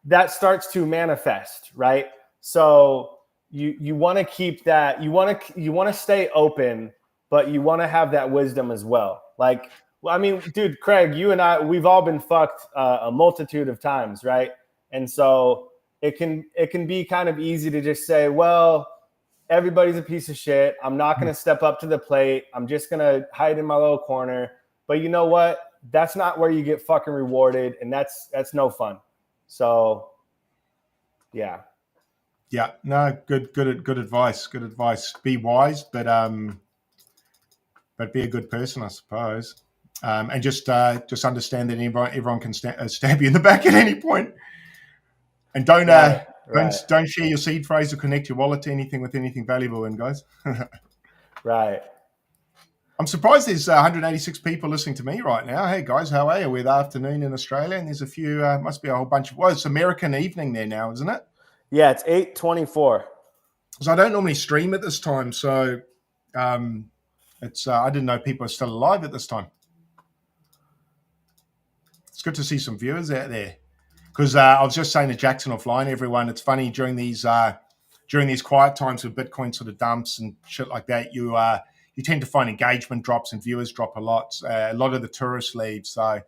that starts to manifest, right? So you want to keep that, you want to stay open, but you want to have that wisdom as well. Like, I mean, dude, Craig, you and I, we've all been fucked a multitude of times, right? And so it can be kind of easy to just say, well, everybody's a piece of shit. I'm not going to step up to the plate. I'm just going to hide in my little corner. But you know what? That's not where you get fucking rewarded, and that's no fun. So, yeah. Yeah, no, good advice. Good advice. Be wise, but be a good person, I suppose. And just understand that everyone can stab you in the back at any point. And don't share your seed phrase or connect your wallet to anything with anything valuable in, guys. Right. I'm surprised there's 186 people listening to me right now. Hey guys, how are you? We're the afternoon in Australia, and there's a few. Must be a whole bunch of. Well, it's American evening there now, isn't it? Yeah, it's 8:24. So I don't normally stream at this time, so it's. I didn't know people are still alive at this time. It's good to see some viewers out there. Because I was just saying to Jackson offline, everyone, it's funny during these quiet times with Bitcoin sort of dumps and shit like that, you tend to find engagement drops and viewers drop a lot. A lot of the tourists leave. So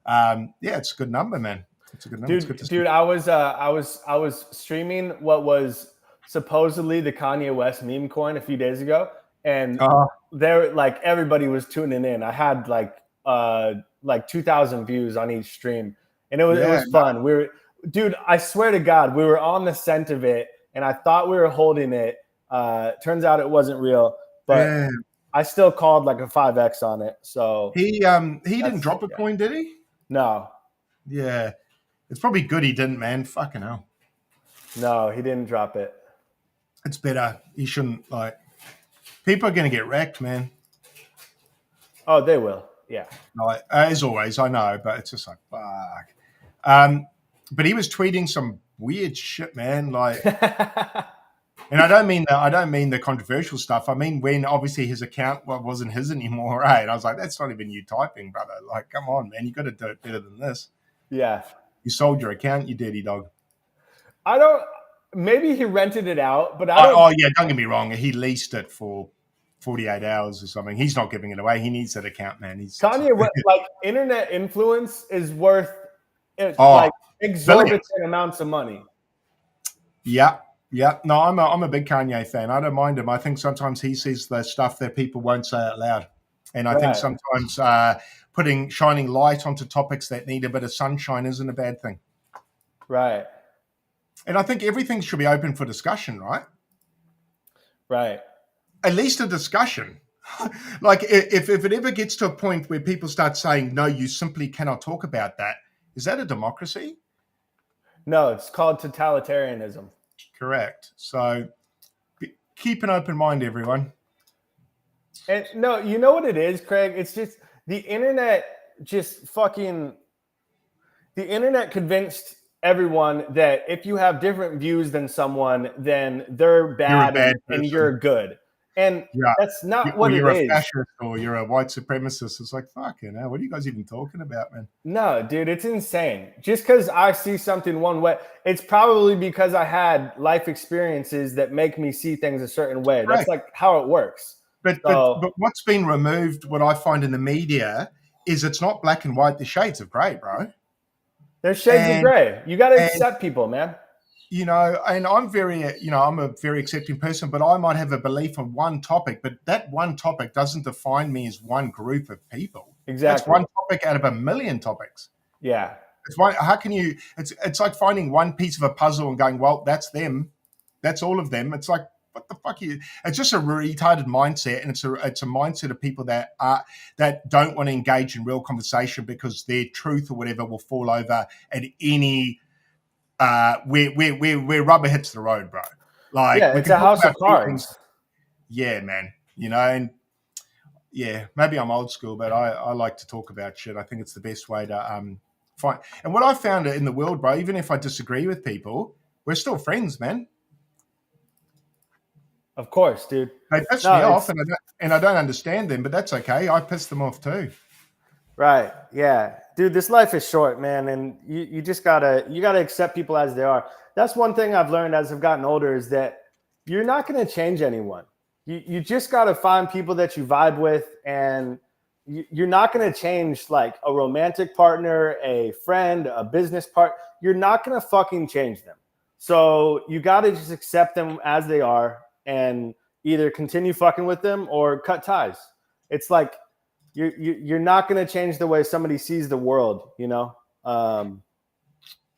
it's a good number, man. It's a good number. Dude, I was streaming what was supposedly the Kanye West meme coin a few days ago, and there, like, everybody was tuning in. I had like 2,000 views on each stream. And it was fun. I swear to God, we were on the scent of it, and I thought we were holding it. Turns out it wasn't real, but I still called like a 5x on it. So he didn't drop a coin, did he? No. Yeah, it's probably good he didn't, man. Fucking hell. No, he didn't drop it. It's better. He shouldn't. People are gonna get wrecked, man. Oh, they will. Yeah. Like, as always, I know, but it's just like fuck. But he was tweeting some weird shit, man. Like, and I don't mean the controversial stuff. I mean when obviously his account wasn't his anymore, right? And I was like, that's not even you typing, brother. Like, come on, man, you got to do it better than this. Yeah. You sold your account, you dirty dog. Maybe he rented it out, but Oh yeah, don't get me wrong. He leased it for 48 hours or something. He's not giving it away. He needs that account, man. Kanye, like, internet influence is worth like exorbitant amounts of money. Yeah. No, I'm a big Kanye fan. I don't mind him. I think sometimes he says the stuff that people won't say out loud, and I think sometimes shining light onto topics that need a bit of sunshine isn't a bad thing. Right. And I think everything should be open for discussion, right? Right. At least a discussion. Like, if it ever gets to a point where people start saying, no, you simply cannot talk about that, is that a democracy? No, it's called totalitarianism. Correct. So keep an open mind, everyone. And no, you know what it is, Craig? It's just the internet convinced everyone that if you have different views than someone, then they're bad, and you're good. And that's not what it is. You're a fascist or you're a white supremacist. It's like, fucking hell, what are you guys even talking about, man? No, dude, it's insane. Just because I see something one way, it's probably because I had life experiences that make me see things a certain way. Right. That's like how it works. But what's been removed, what I find in the media, is it's not black and white. There's shades of gray, bro. There's shades of gray. You got to accept people, man. You know, and I'm a very accepting person, but I might have a belief on one topic, but that one topic doesn't define me as one group of people. Exactly. That's one topic out of a million topics. Yeah. It's like finding one piece of a puzzle and going, well, that's them. That's all of them. It's like, what the fuck it's just a retarded mindset. And it's a mindset of people that don't want to engage in real conversation because their truth or whatever will fall over at any, where rubber hits the road, bro. Like, it's a house of cards. Yeah, man. You know, and yeah, maybe I'm old school, but I like to talk about shit. I think it's the best way to fine. And what I found in the world, bro, even if I disagree with people, we're still friends, man. Of course, dude. They piss No, me off, it's and I don't understand them, but that's okay. I piss them off too. right. Yeah. Dude, this life is short, man. And you just gotta accept people as they are. That's one thing I've learned as I've gotten older is that you're not gonna change anyone. You just gotta find people that you vibe with, and you're not gonna change like a romantic partner, a friend, a business partner. You're not gonna fucking change them. So you gotta just accept them as they are and either continue fucking with them or cut ties. It's like you're not going to change the way somebody sees the world, you know?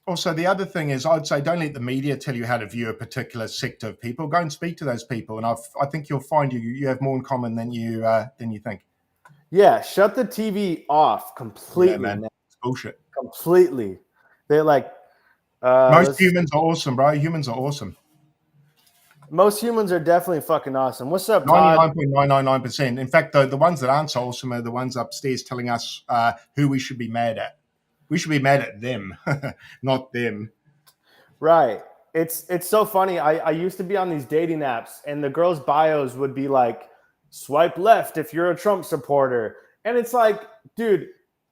Also, the other thing is, I'd say don't let the media tell you how to view a particular sector of people. Go and speak to those people, and I think you'll find you have more in common than you think. Yeah, shut the TV off completely, man. It's bullshit. Completely. They're like most humans are awesome, bro. Humans are awesome. Most humans are definitely fucking awesome. What's up, Todd? 99.999%. In fact, the ones that aren't so awesome are the ones upstairs telling us who we should be mad at. We should be mad at them, not them. Right. It's so funny. I used to be on these dating apps, and the girls' bios would be like, swipe left if you're a Trump supporter. And it's like, dude,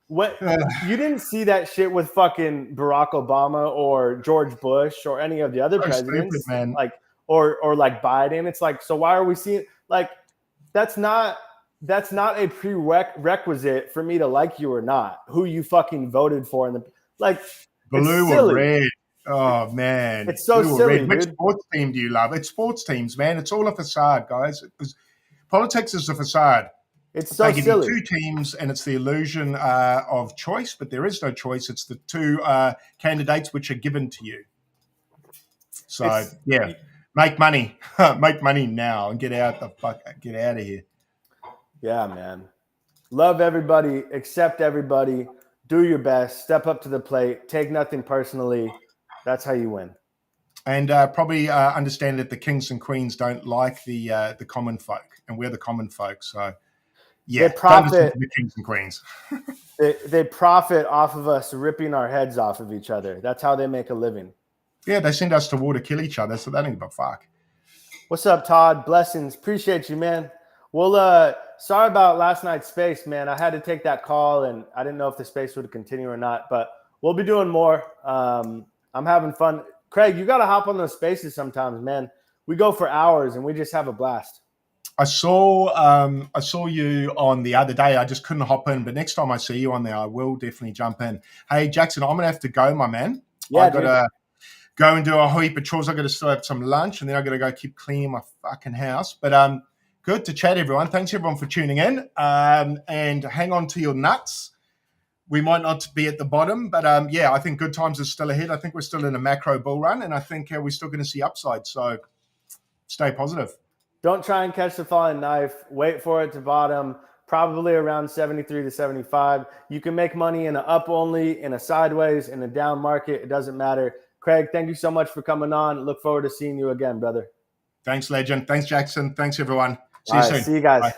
what you didn't see that shit with fucking Barack Obama or George Bush or any of the other presidents. Stupid, man. Like or like Biden. It's like, so why are we seeing like that's not a prerequisite for me to like you or not, who you fucking voted for in the like blue or red. Oh man. It's so silly. Which sports team do you love? It's sports teams, man. It's all a facade, guys. Politics is a facade. It's so silly. They give you two teams, and it's the illusion of choice, but there is no choice. It's the two candidates which are given to you. So make money, make money now, and get out of here. Yeah, man. Love everybody, accept everybody, do your best, step up to the plate, take nothing personally. That's how you win. And probably understand that the kings and queens don't like the common folk, and we're the common folk. So, yeah, they profit. The kings and queens. they profit off of us ripping our heads off of each other. That's how they make a living. Yeah, they send us to war to kill each other, so they don't give a fuck. What's up, Todd? Blessings. Appreciate you, man. Well, sorry about last night's space, man. I had to take that call, and I didn't know if the space would continue or not, but we'll be doing more. I'm having fun. Craig, you got to hop on those spaces sometimes, man. We go for hours, and we just have a blast. I saw you on the other day. I just couldn't hop in, but next time I see you on there, I will definitely jump in. Hey, Jackson, I'm going to have to go, my man. Yeah, I've got to go and do a whole heap of chores. I've got to still have some lunch, and then I've got to go keep cleaning my fucking house. But good to chat, everyone. Thanks, everyone, for tuning in. And hang on to your nuts. We might not be at the bottom, but I think good times are still ahead. I think we're still in a macro bull run, and I think we're still going to see upside. So stay positive. Don't try and catch the falling knife. Wait for it to bottom, probably around 73 to 75. You can make money in an up only, in a sideways, in a down market. It doesn't matter. Craig, thank you so much for coming on. Look forward to seeing you again, brother. Thanks, legend. Thanks, Jackson. Thanks, everyone. See you soon. See you guys. Bye.